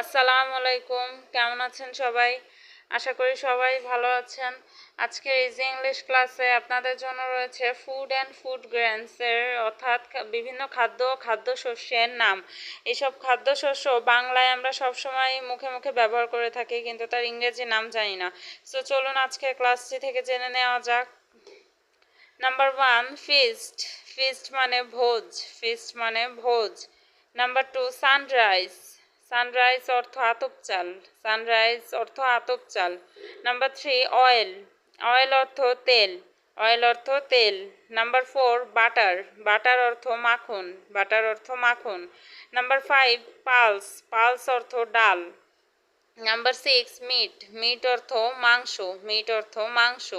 আসসালামু আলাইকুম। কেমন আছেন সবাই? আশা করি সবাই ভালো আছেন। আজকের ইজি ইংলিশ ক্লাসে আপনাদের জন্য রয়েছে ফুড অ্যান্ড ফুড গ্রেনসের অর্থাৎ বিভিন্ন খাদ্য খাদ্যশস্যের নাম। এইসব খাদ্যশস্য বাংলায় আমরা সবসময় মুখে মুখে ব্যবহার করে থাকি, কিন্তু তার ইংরেজি নাম জানি না। সো চলুন আজকের ক্লাসটি থেকে জেনে নেওয়া যাক। Number 1, feast. ফিস্ট মানে ভোজ। ফিস্ট মানে ভোজ। Number 2, sunrise. সানরাইজ অর্থ আতপ চাল। সানরাইজ অর্থ আতপ চাল। Number 3, oil. অয়েল অর্থ তেল। অয়েল অর্থ তেল। Number 4, butter. বাটার অর্থ মাখন। বাটার অর্থ মাখন। Number 5, pulse. পালস অর্থ ডাল। Number 6, meet. মিট অর্থ মাংস। মিট অর্থ মাংস।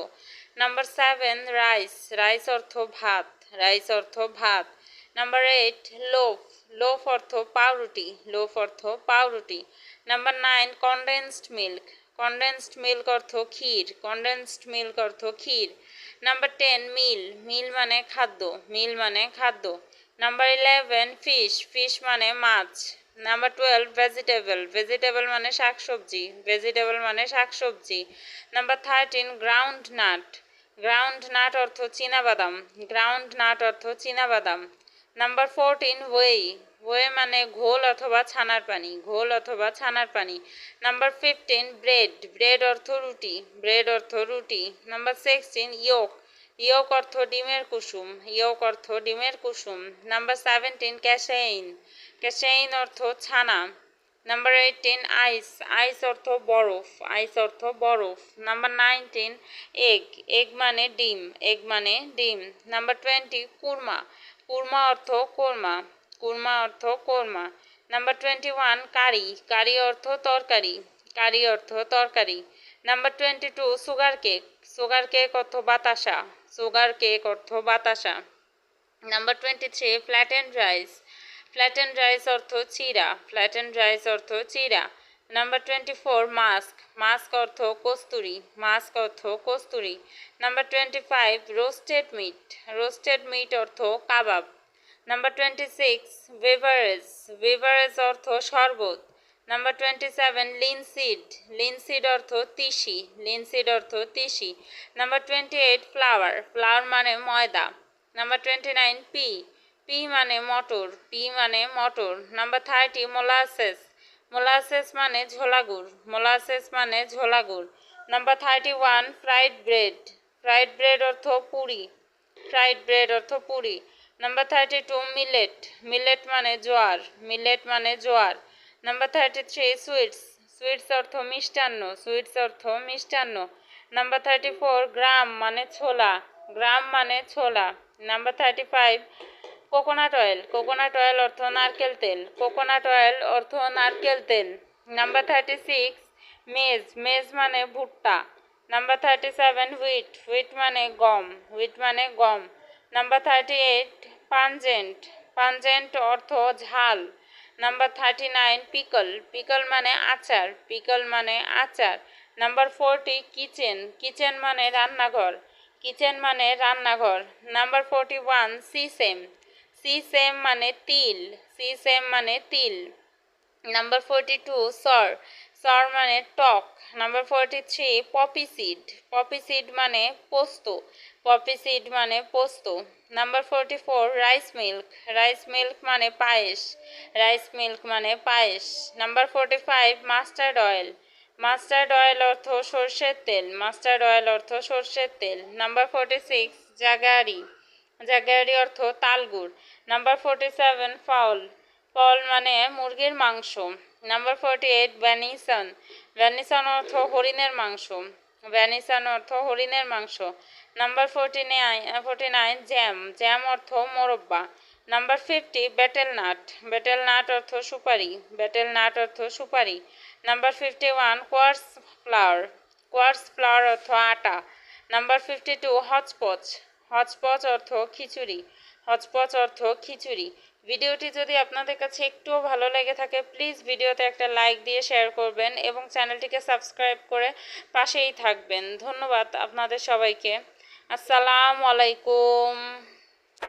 Number 7, rice. রাইস অর্থ ভাত। রাইস অর্থ ভাত। Number 8, loaf. লোফ অর্থ পাউরুটি। লোফ অর্থ পাউরুটি। Number 9, condensed milk. Condensed milk অর্থ ক্ষীর। কনডেন্সড মিল্ক অর্থ ক্ষীর। নাম্বার 10, মিল। মিল মানে খাদ্য। মিল মানে খাদ্য। Number 11, fish. ফিশ মানে মাছ। Number 12, vegetable. ভেজিটেবল মানে শাকসবজি। ভেজিটেবল মানে শাকসবজি। Number 13, ground nut. Ground nut অর্থ চীনাবাদাম। গ্রাউন্ড নাট অর্থ চীনাবাদাম। Number 14, way. ওয়ে মানে ঘোল অথবা ছানার পানি। ঘোল অথবা ছানার পানি। Number 15, bread. ব্রেড অর্থ রুটি। ব্রেড অর্থ রুটি। নাম্বার 16, ইয়োক। ইয়োক অর্থ ডিমের কুসুম। ইয়োক অর্থ ডিমের কুসুম। নাম্বার 17, ক্যাসেইন। ক্যাসেইন অর্থ ছানা। নাম্বার 18, আইস। আইস অর্থ বরফ। আইস অর্থ বরফ। Number 19, egg. এগ মানে ডিম। এগ মানে ডিম। নাম্বার 20, কুরমা। কুরমা অর্থ কোরমা। কুরমা অর্থ কোরমা। নাম্বার 21, কারি। কারি অর্থ তরকারি। কারি অর্থ তরকারি। Number 22, sugar cake. Sugar cake অর্থ বাতাসা। সুগার কেক অর্থ বাতাসা। Number 23, flattened rice. Flattened rice অর্থ চিরা। ফ্ল্যাটেন্ড রাইস অর্থ চিরা। Number 24, mask. মাস্ক অর্থ কস্তুরি। মাস্ক অর্থ কস্তুরি। Number 25, roasted meat. Roasted meat অর্থ কাবাব। Number 26, beverage. বেভারেজ অর্থ শরবত। Number 27, linseed. লিনসিড অর্থ তিসি। লিনসিড অর্থ তিসি। Number 28, flower. ফ্লাওয়ার মানে ময়দা। Number 29, P. পি মানে মটর। পি মানে মটর। Number 30, molasses. মোলাসেস মানে ঝোলা গুড়। মোলাসেস মানে ঝোলা গুড়। Number 31, fried bread. Fried bread অর্থ পুরি। ফ্রাইড ব্রেড অর্থ পুরি। Number 32, millet. মিলেট মানে জোয়ার। মিলেট মানে জোয়ার। Number 33, sweets. সুইটস অর্থ মিষ্টান্ন। সুইটস অর্থ মিষ্টান্ন। নাম্বার 34, গ্রাম মানে ছোলা। গ্রাম মানে ছোলা। Number 35, coconut oil. Coconut oil অর্থ নারকেল তেল। কোকোনাট অয়েল অর্থ নারকেল তেল। নাম্বার 36, মেজ। মেজ মানে ভুট্টা। Number 37, wheat. হুইট মানে গম। হুইট মানে গম। নাম্বার 38, পানজেন্ট। পানজেন্ট অর্থ ঝাল। Number 39, pickle. পিকল মানে আচার। পিকল মানে আচার। Number 40, kitchen. কিচেন মানে রান্নাঘর। কিচেন মানে রান্নাঘর। Number 41, sesame. সিসেম মানে তিল। সিসেম মানে তিল। নাম্বার 42, সর। সর মানে টক। Number 43, poppy seed. Poppy seed মানে পোস্ত। পপি সিড মানে পোস্ত। Number 44, rice milk. Rice milk মানে পায়েস। রাইস মিল্ক মানে পায়েস। Number 45, mustard oil. Mustard oil অর্থ সর্ষের তেল। মাস্টার্ড অয়েল অর্থ সর্ষের তেল। নাম্বার 46, জাগারি। জাগারি অর্থ তালগুড়। Number 47, foul. ফাউল মানে মুরগির মাংস। নাম্বার 48, ভ্যানিসন। ভ্যানিসন অর্থ হরিণের মাংস। ভ্যানিসন অর্থ হরিণের মাংস। Number 49, jam. জ্যাম অর্থ মোরব্বা। Number 50, betel nut. Betel nut অর্থ সুপারি। বেটেল নাট অর্থ সুপারি। Number 51, coarse flour. Coarse flour অর্থ আটা। Number 52, hotchpotch. হচপচ অর্থ খিচুড়ি। হচপচ অর্থ খিচুড়ি। ভিডিওটি যদি আপনাদের কাছে একটুও ভালো লেগে থাকে প্লিজ ভিডিওতে একটা লাইক দিয়ে শেয়ার করবেন এবং চ্যানেলটিকে সাবস্ক্রাইব করে পাশেই থাকবেন। ধন্যবাদ আপনাদের সবাইকে। আসসালামু আলাইকুম।